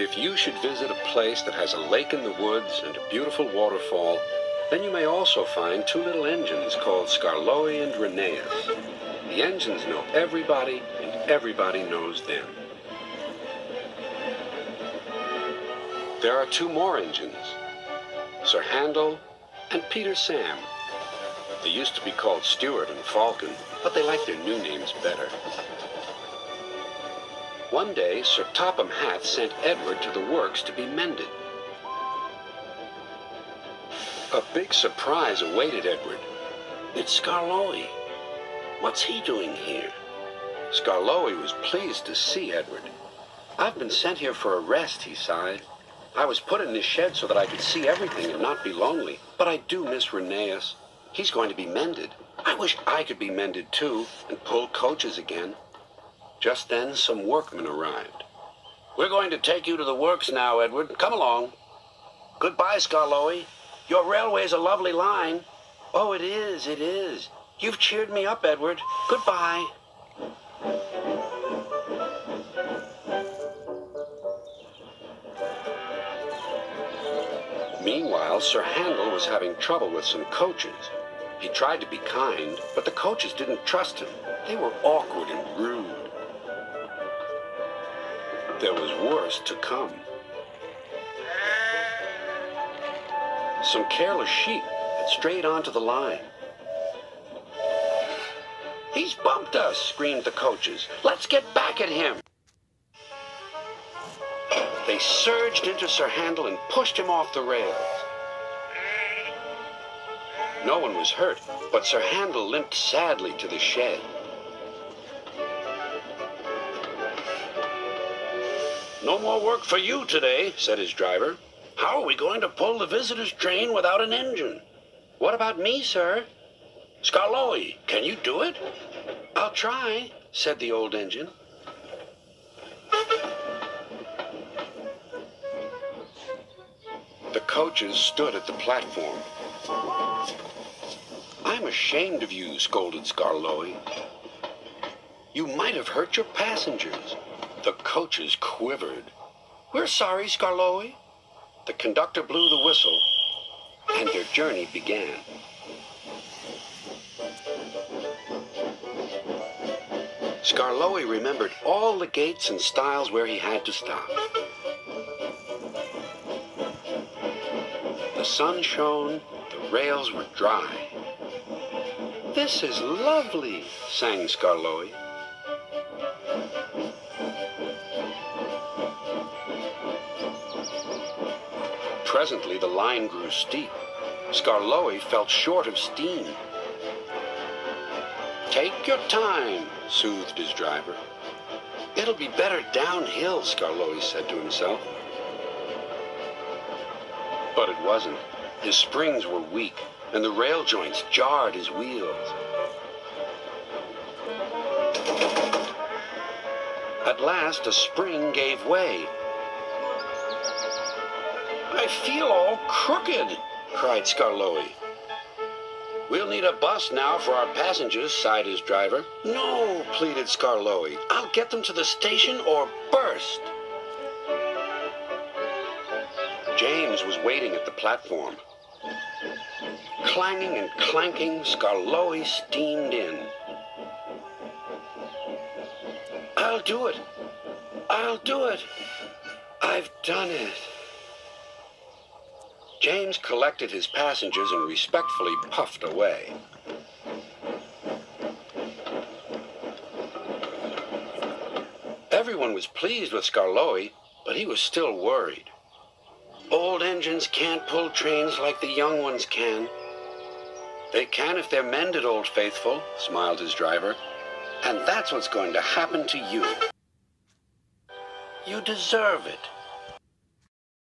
If you should visit a place that has a lake in the woods and a beautiful waterfall, then you may also find two little engines called Skarloey and Rheneas. The engines know everybody, and everybody knows them. There are two more engines, Sir Handel and Peter Sam. They used to be called Stuart and Falcon, but they like their new names better. One day, Sir Topham Hatt sent Edward to the works to be mended. A big surprise awaited Edward. It's Skarloey. What's he doing here? Skarloey was pleased to see Edward. "I've been sent here for a rest," he sighed. "I was put in this shed so that I could see everything and not be lonely. But I do miss Rheneas. He's going to be mended. I wish I could be mended too and pull coaches again." Just then, some workmen arrived. "We're going to take you to the works now, Edward. Come along." "Goodbye, Skarloey. Your railway's a lovely line." "Oh, it is, it is. You've cheered me up, Edward. Goodbye." Meanwhile, Sir Handel was having trouble with some coaches. He tried to be kind, but the coaches didn't trust him. They were awkward and rude. There was worse to come. Some careless sheep had strayed onto the line. "He's bumped us," screamed the coaches. "Let's get back at him." They surged into Sir Handel and pushed him off the rails. No one was hurt, but Sir Handel limped sadly to the shed. "No more work for you today," said his driver. "How are we going to pull the visitors' train without an engine?" "What about me, sir?" "Skarloey, can you do it?" "I'll try," said the old engine. The coaches stood at the platform. "I'm ashamed of you," scolded Skarloey. "You might have hurt your passengers." The coaches quivered. "We're sorry, Skarloey." The conductor blew the whistle, and their journey began. Skarloey remembered all the gates and stiles where he had to stop. The sun shone, the rails were dry. "This is lovely," sang Skarloey. Presently, the line grew steep. Skarloey felt short of steam. "Take your time," soothed his driver. "It'll be better downhill," Skarloey said to himself. But it wasn't. His springs were weak, and the rail joints jarred his wheels. At last, a spring gave way. "I feel all crooked," cried Skarloey. "We'll need a bus now for our passengers," sighed his driver. "No," pleaded Skarloey. "I'll get them to the station or burst." James was waiting at the platform. Clanging and clanking, Skarloey steamed in. "I'll do it! I'll do it! I've done it!" James collected his passengers and respectfully puffed away. Everyone was pleased with Skarloey, but he was still worried. "Old engines can't pull trains like the young ones can." "They can if they're mended, Old Faithful," smiled his driver. "And that's what's going to happen to you." "You deserve it."